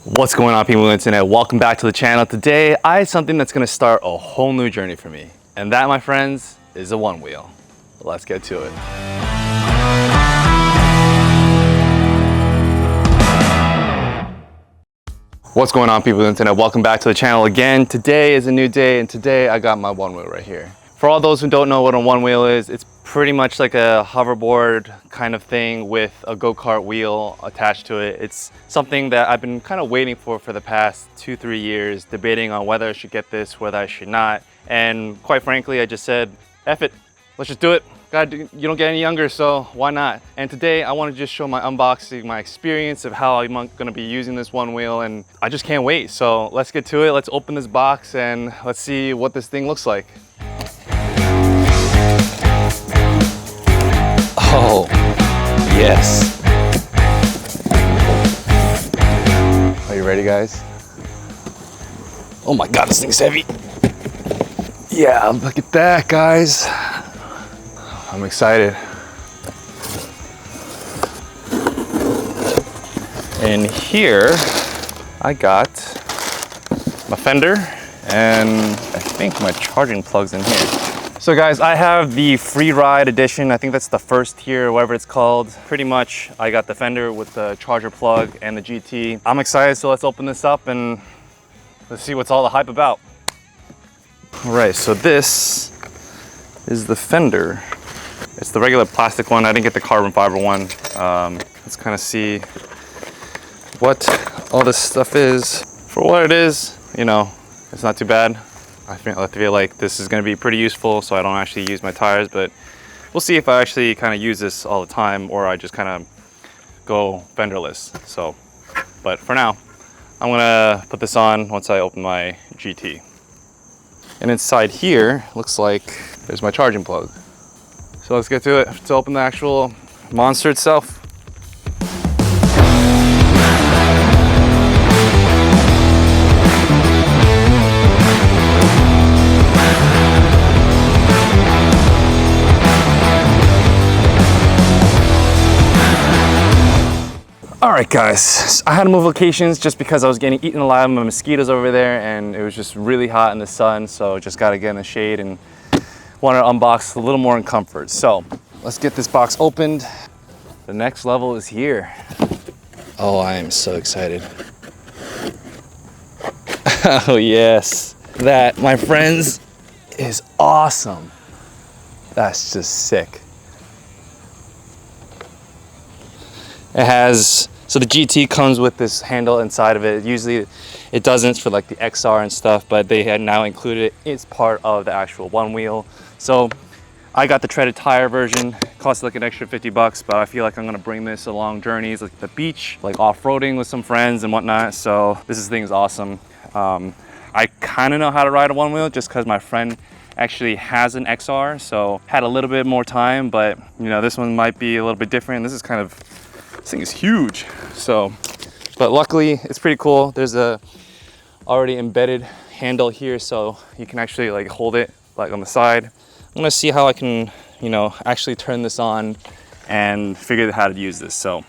What's going on, people on the internet? Welcome back to the channel. Today I have something that's going to start a whole new journey for me, and that, my friends, is a one wheel. Let's get to it. What's going on, people on the internet? Welcome back to the channel again. Today is a new day, and today I got my one wheel right here. For all those who don't know what a one wheel is, it's pretty much like a hoverboard kind of thing with a go-kart wheel attached to it. It's something that I've been kind of waiting for the past 2-3 years, debating on whether I should get this, whether I should not. And quite frankly, I just said, F it, let's just do it. You don't get any younger, so why not? And today I want to just show my unboxing, my experience of how I'm going to be using this one wheel, and I just can't wait. So let's get to it. Let's open this box and let's see what this thing looks like. Oh, yes. Are you ready, guys? Oh my God, this thing's heavy. Yeah, look at that, guys. I'm excited. And here I got my fender and I think my charging plug's in here. So guys, I have the free ride edition. I think that's the first tier, whatever it's called. Pretty much I got the fender with the charger plug and the GT. I'm excited, so let's open this up and let's see what's all the hype about. All right, so this is the fender. It's the regular plastic one. I didn't get the carbon fiber one. Let's kind of see what all this stuff is. For what it is, you know, it's not too bad. I feel like this is going to be pretty useful, so I don't actually use my tires, but we'll see if I actually kind of use this all the time or I just kind of go fenderless. So, but for now, I'm going to put this on once I open my GT. And inside here, looks like there's my charging plug. So let's get to it. Let's open the actual monster itself. All right, guys, I had to move locations just because I was getting eaten alive by mosquitoes over there and it was just really hot in the sun, so just gotta get in the shade and wanted to unbox a little more in comfort. So let's get this box opened. The next level is here. Oh, I am so excited. Oh yes, that, my friends, is awesome. That's just sick. It has, so the GT comes with this handle inside of it. Usually it doesn't for like the XR and stuff, but they had now included it. It's part of the actual one wheel. So I got the treaded tire version. It costs like an extra 50 bucks, but I feel like I'm gonna bring this along journeys like the beach, like off-roading with some friends and whatnot. So this thing is awesome. I kind of know how to ride a one wheel just because my friend actually has an XR, so had a little bit more time, but you know, this one might be a little bit different. This thing is huge. So, but luckily it's pretty cool. There's a already embedded handle here, so you can actually like hold it like on the side. I'm gonna see how I can, you know, actually turn this on and figure out how to use this. So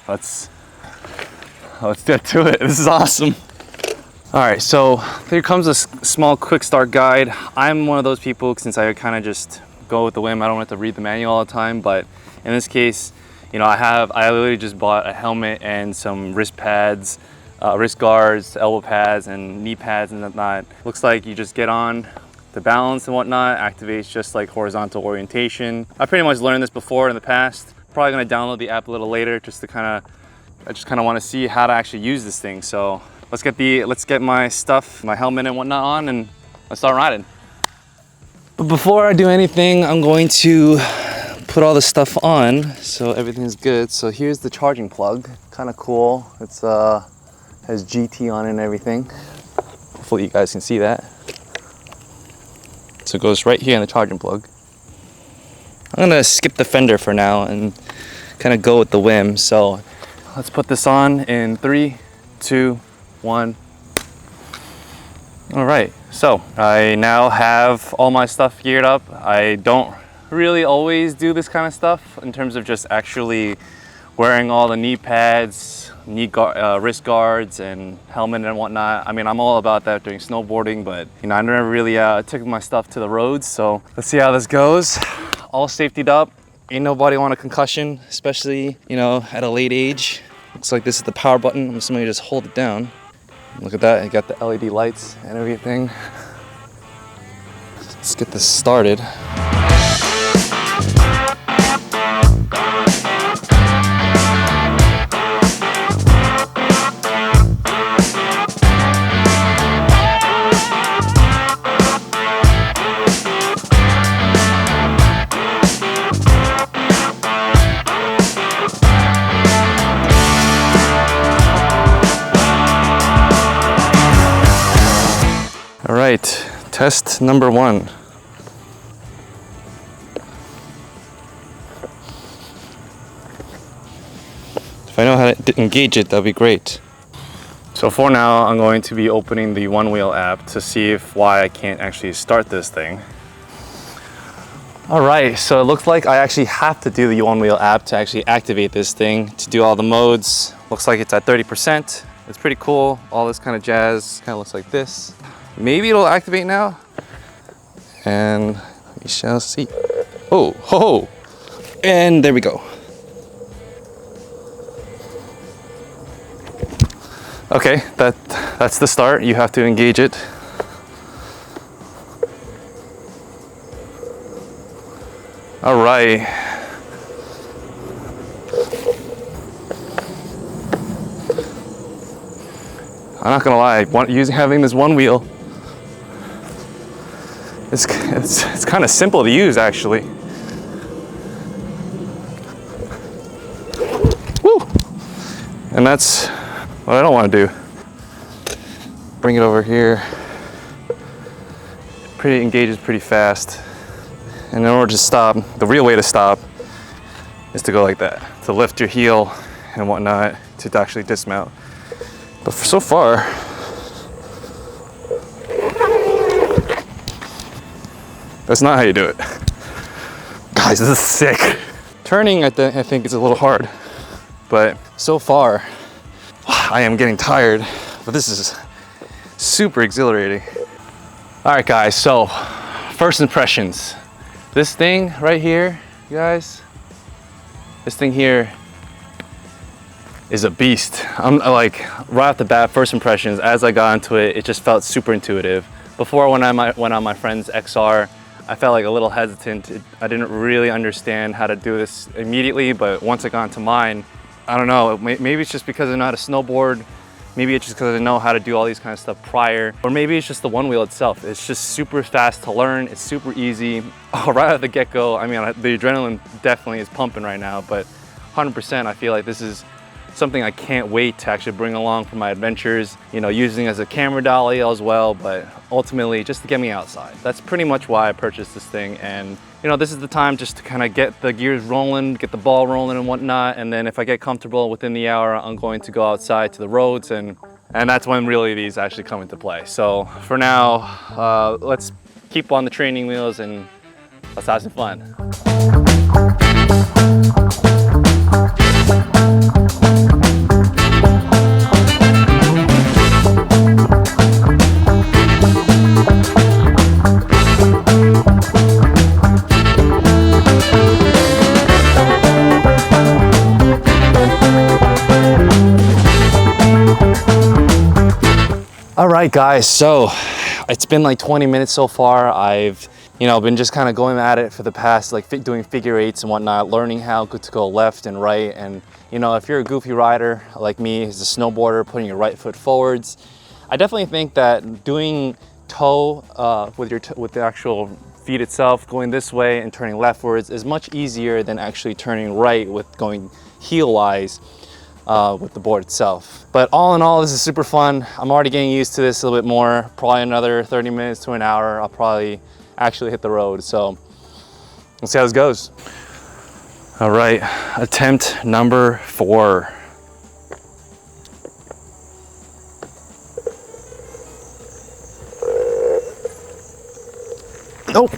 let's get to it. This is awesome. All right, so here comes a small quick start guide. I'm one of those people, since I kind of just go with the whim, I don't have to read the manual all the time, but in this case, you know, I literally just bought a helmet and some wrist pads, wrist guards, elbow pads, and knee pads and whatnot. Looks like you just get on the balance and whatnot, activates just like horizontal orientation. I pretty much learned this before in the past. Probably gonna download the app a little later just to I just kind of want to see how to actually use this thing. So let's get my stuff, my helmet and whatnot on, and let's start riding. But before I do anything, I'm going to put all the stuff on so everything's good. So here's the charging plug, kind of cool. It's has GT on it and everything. Hopefully you guys can see that. So it goes right here in the charging plug. I'm gonna skip the fender for now and kind of go with the whim. So let's put this on in 3, 2, 1. All right, so I now have all my stuff geared up. I don't really always do this kind of stuff in terms of just actually wearing all the knee pads, wrist guards and helmet and whatnot. I mean, I'm all about that during snowboarding, but you know, I never really took my stuff to the roads. So let's see how this goes. All safetied up. Ain't nobody want a concussion, especially, you know, at a late age. Looks like this is the power button. I'm assuming you just hold it down. Look at that, you got the LED lights and everything. Let's get this started. All right, test number 1. If I know how to engage it, that'll be great. So for now, I'm going to be opening the Onewheel app to see why I can't actually start this thing. All right, so it looks like I actually have to do the Onewheel app to actually activate this thing, to do all the modes. Looks like it's at 30%. It's pretty cool. All this kind of jazz kind of looks like this. Maybe it'll activate now, and we shall see. Oh, ho, ho. And there we go. Okay, that's the start. You have to engage it. All right. I'm not gonna lie, having this one wheel, it's kind of simple to use, actually. Woo! And that's what I don't want to do. Bring it over here. Engages pretty fast. And in order to stop, the real way to stop is to go like that, to lift your heel and whatnot to actually dismount. But so far, that's not how you do it. Guys, this is sick. Turning, I think is a little hard, but so far, I am getting tired, but this is super exhilarating. All right, guys, so first impressions. This thing right here, you guys, this thing here is a beast. I'm like, right off the bat, first impressions, as I got into it, it just felt super intuitive. Before, when I went on my friend's XR, I felt like a little hesitant. I didn't really understand how to do this immediately, but once I got into mine, I don't know, maybe it's just because I know how to snowboard, maybe it's just because I know how to do all these kind of stuff prior, or maybe it's just the one wheel itself. It's just super fast to learn, it's super easy. Oh, right out of the get-go, I mean, the adrenaline definitely is pumping right now, but 100% I feel like this is something I can't wait to actually bring along for my adventures, you know, using as a camera dolly as well, but ultimately just to get me outside. That's pretty much why I purchased this thing. And you know, this is the time just to kind of get the gears rolling, get the ball rolling and whatnot. And then if I get comfortable within the hour, I'm going to go outside to the roads, and that's when really these actually come into play. So for now, let's keep on the training wheels and let's have some fun. All right, guys, so it's been like 20 minutes so far. I've, you know, been just kind of going at it for the past, like doing figure eights and whatnot, learning how to go left and right. And, you know, if you're a goofy rider like me, as a snowboarder, putting your right foot forwards, I definitely think that doing toe with the actual feet itself, going this way and turning leftwards is much easier than actually turning right with going heel-wise. With the board itself. But all in all, this is super fun. I'm already getting used to this a little bit more. Probably another 30 minutes to an hour, I'll probably actually hit the road. So let's see how this goes. All right, attempt number 4. Nope.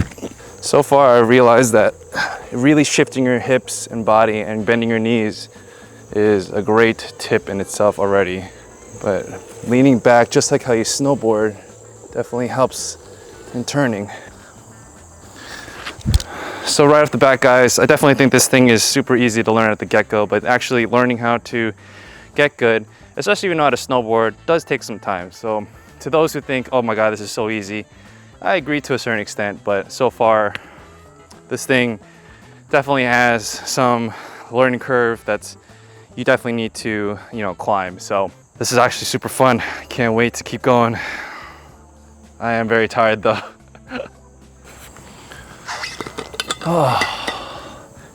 So far, I realized that really shifting your hips and body and bending your knees is a great tip in itself already. But leaning back, just like how you snowboard, definitely helps in turning. So right off the bat, guys, I definitely think this thing is super easy to learn at the get-go, but actually learning how to get good, especially if you know how to snowboard, does take some time. So to those who think, oh my God, this is so easy, I agree to a certain extent, but so far, this thing definitely has some learning curve that's you definitely need to, climb. So this is actually super fun. Can't wait to keep going. I am very tired though.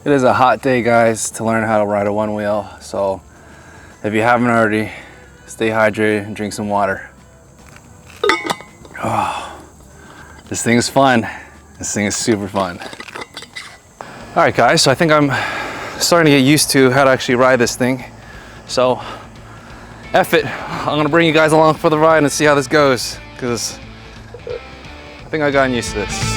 It is a hot day, guys, to learn how to ride a one wheel. So if you haven't already, stay hydrated and drink some water. This thing is fun. This thing is super fun. All right, guys, so I think I'm starting to get used to how to actually ride this thing. So, F it. I'm gonna bring you guys along for the ride and see how this goes, because I think I've gotten used to this.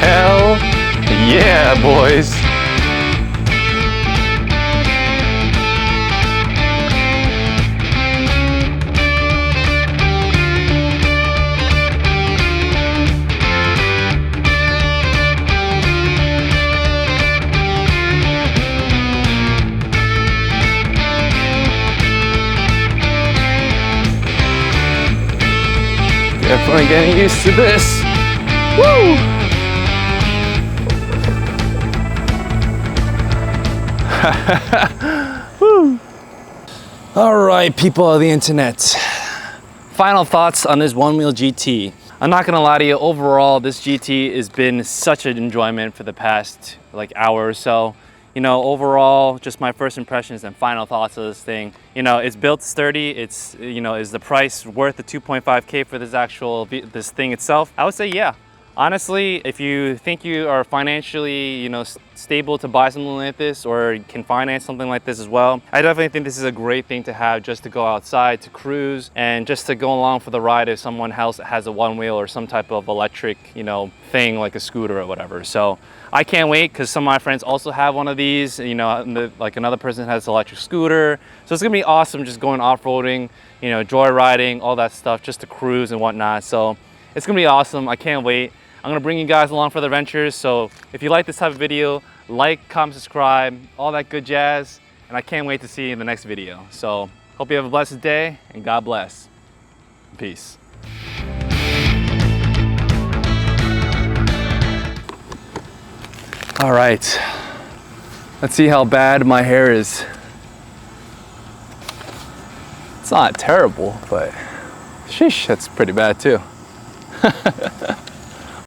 Hell yeah, boys. Definitely getting used to this. Woo! Woo! All right, people of the internet. Final thoughts on this Onewheel GT. I'm not gonna lie to you, overall, this GT has been such an enjoyment for the past hour or so. Overall, just my first impressions and final thoughts of this thing. It's built sturdy. It's, is the price worth the 2.5K for this thing itself? I would say yeah. Honestly, if you think you are financially, stable to buy something like this, or can finance something like this as well, I definitely think this is a great thing to have just to go outside, to cruise, and just to go along for the ride if someone else has a one wheel or some type of electric, thing like a scooter or whatever. So I can't wait, because some of my friends also have one of these, like another person has an electric scooter. So it's gonna be awesome just going off-roading, joy riding, all that stuff, just to cruise and whatnot. So it's gonna be awesome. I can't wait. I'm gonna bring you guys along for the adventures. So if you like this type of video, like, comment, subscribe, all that good jazz. And I can't wait to see you in the next video. So hope you have a blessed day, and God bless. Peace. All right, let's see how bad my hair is. It's not terrible, but sheesh, that's pretty bad too.